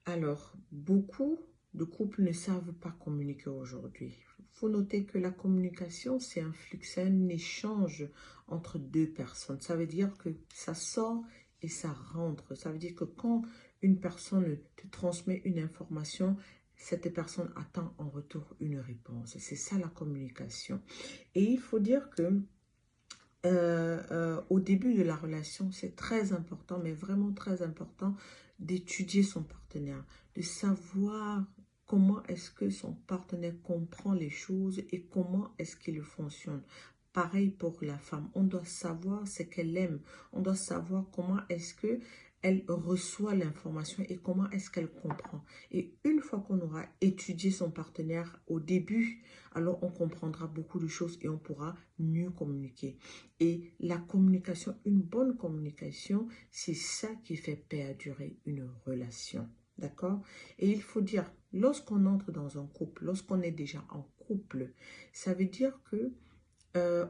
Alors, beaucoup de couples ne savent pas communiquer aujourd'hui. Il faut noter que la communication, c'est un flux, c'est un échange entre deux personnes. Ça veut dire que ça sort et ça rentre. Ça veut dire que quand une personne te transmet une information, cette personne attend en retour une réponse. C'est ça la communication. Et il faut dire que au début de la relation, c'est très important, mais vraiment très important, d'étudier son partenaire, de savoir comment est-ce que son partenaire comprend les choses et comment est-ce qu'il fonctionne. Pareil pour la femme, on doit savoir ce qu'elle aime, on doit savoir comment est-ce que elle reçoit l'information et comment est-ce qu'elle comprend. Et une fois qu'on aura étudié son partenaire au début, alors on comprendra beaucoup de choses et on pourra mieux communiquer. Et la communication, une bonne communication, c'est ça qui fait perdurer une relation. D'accord? Et il faut dire, lorsqu'on entre dans un couple, lorsqu'on est déjà en couple, ça veut dire que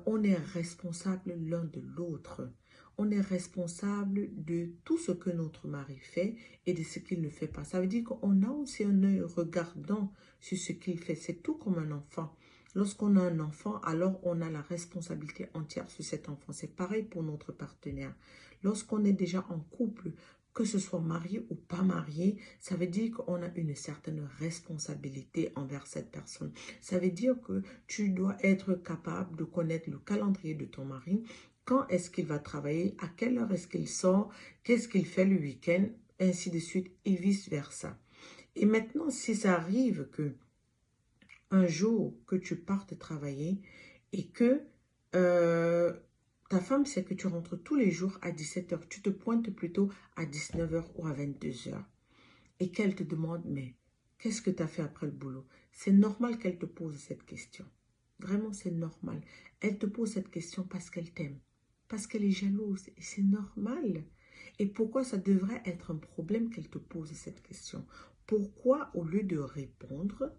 on est responsable l'un de l'autre. On est responsable de tout ce que notre mari fait et de ce qu'il ne fait pas. Ça veut dire qu'on a aussi un œil regardant sur ce qu'il fait. C'est tout comme un enfant. Lorsqu'on a un enfant, alors on a la responsabilité entière sur cet enfant. C'est pareil pour notre partenaire. Lorsqu'on est déjà en couple, que ce soit marié ou pas marié, ça veut dire qu'on a une certaine responsabilité envers cette personne. Ça veut dire que tu dois être capable de connaître le calendrier de ton mari, quand est-ce qu'il va travailler, à quelle heure est-ce qu'il sort, qu'est-ce qu'il fait le week-end, ainsi de suite, et vice-versa. Et maintenant, si ça arrive que un jour que tu partes travailler et que euh, ta femme sait que tu rentres tous les jours à 17 heures, tu te pointes plutôt à 19 heures ou à 22 heures et qu'elle te demande, mais qu'est-ce que tu as fait après le boulot? C'est normal qu'elle te pose cette question. Vraiment, c'est normal. Elle te pose cette question parce qu'elle t'aime, parce qu'elle est jalouse et c'est normal. Et pourquoi ça devrait être un problème qu'elle te pose cette question? Pourquoi, au lieu de répondre,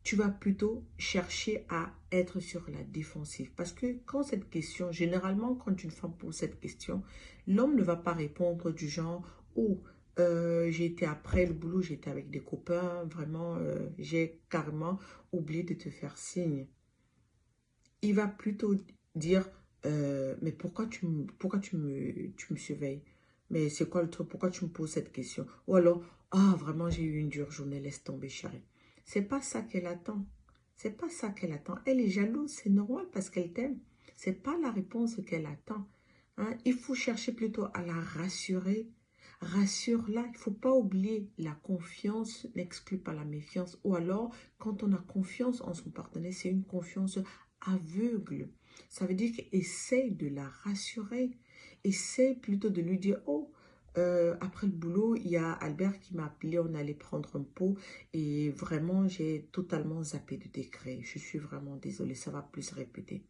tu vas plutôt chercher à être sur la défensive? Parce que quand cette question, généralement, quand une femme pose cette question, l'homme ne va pas répondre du genre, oh, j'ai été après le boulot, j'étais avec des copains, vraiment, j'ai carrément oublié de te faire signe. Il va plutôt dire, mais pourquoi tu me surveilles? Mais c'est quoi le truc? Pourquoi tu me poses cette question? Ou alors, ah, vraiment, j'ai eu une dure journée, laisse tomber, chérie. C'est pas ça qu'elle attend. C'est pas ça qu'elle attend. Elle est jalouse, c'est normal parce qu'elle t'aime. C'est pas la réponse qu'elle attend. Hein? Il faut chercher plutôt à la rassurer. Rassure-la. Il ne faut pas oublier, la confiance n'exclut pas la méfiance. Ou alors, quand on a confiance en son partenaire, c'est une confiance aveugle. Ça veut dire qu'essaye de la rassurer. Essaye plutôt de lui dire, oh, après le boulot, il y a Albert qui m'a appelé, on allait prendre un pot et vraiment, j'ai totalement zappé de décret. Je suis vraiment désolée, ça va plus se répéter.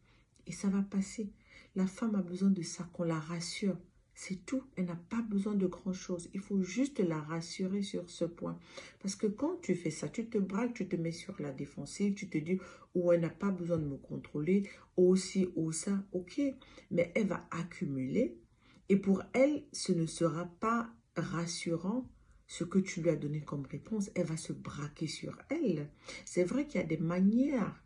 Et ça va passer. La femme a besoin de ça, qu'on la rassure. C'est tout. Elle n'a pas besoin de grand-chose. Il faut juste la rassurer sur ce point. Parce que quand tu fais ça, tu te braques, tu te mets sur la défensive, tu te dis, oh, elle n'a pas besoin de me contrôler, oh, ci, oh, ça, ok. Mais elle va accumuler. Et pour elle, ce ne sera pas rassurant ce que tu lui as donné comme réponse. Elle va se braquer sur elle. C'est vrai qu'il y a des manières.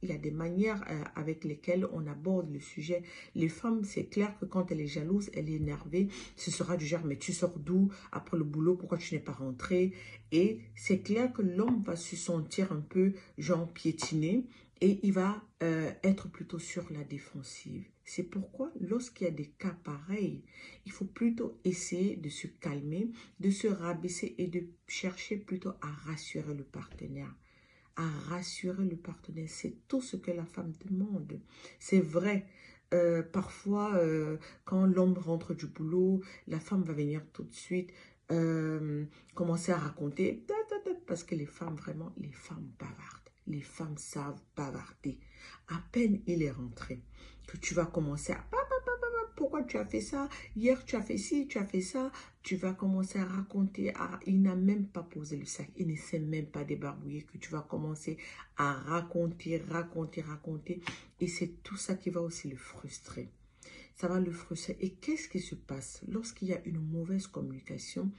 Il y a des manières avec lesquelles on aborde le sujet. Les femmes, c'est clair que quand elle est jalouse, elle est énervée, ce sera du genre, mais tu sors d'où après le boulot, pourquoi tu n'es pas rentré? Et c'est clair que l'homme va se sentir un peu, genre, piétiné et il va être plutôt sur la défensive. C'est pourquoi, lorsqu'il y a des cas pareils, il faut plutôt essayer de se calmer, de se rabaisser et de chercher plutôt à rassurer le partenaire. À rassurer le partenaire, c'est tout ce que la femme demande. C'est vrai, parfois, quand l'homme rentre du boulot, la femme va venir tout de suite commencer à raconter, parce que les femmes, vraiment, les femmes bavardent. Les femmes savent bavarder. À peine il est rentré, que tu vas commencer à pourquoi tu as fait ça? Hier, tu as fait ci, tu as fait ça. Tu vas commencer à raconter. Il n'a même pas posé le sac. Il ne s'est même pas débarbouillé que tu vas commencer à raconter, raconter, raconter. Et c'est tout ça qui va aussi le frustrer. Ça va le frustrer. Et qu'est-ce qui se passe lorsqu'il y a une mauvaise communication?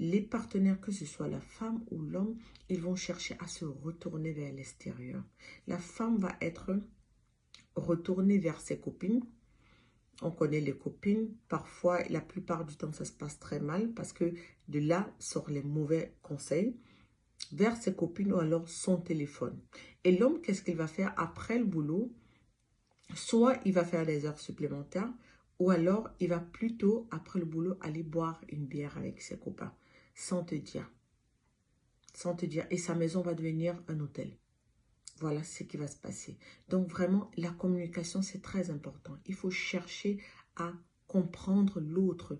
les partenaires, que ce soit la femme ou l'homme, ils vont chercher à se retourner vers l'extérieur. La femme va être retournée vers ses copines. On connaît les copines. Parfois, la plupart du temps, ça se passe très mal parce que de là sortent les mauvais conseils vers ses copines ou alors son téléphone. Et l'homme, qu'est-ce qu'il va faire après le boulot? Soit il va faire des heures supplémentaires ou alors il va plutôt, après le boulot, aller boire une bière avec ses copains. Sans te dire. Sans te dire. Et sa maison va devenir un hôtel. Voilà ce qui va se passer. Donc vraiment, la communication, c'est très important. Il faut chercher à comprendre l'autre,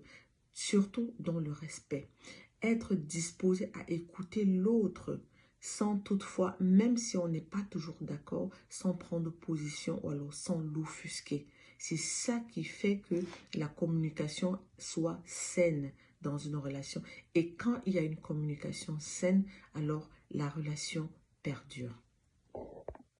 surtout dans le respect. Être disposé à écouter l'autre sans toutefois, même si on n'est pas toujours d'accord, sans prendre position ou alors sans l'offusquer. C'est ça qui fait que la communication soit saine dans une relation. Et quand il y a une communication saine, alors la relation perdure.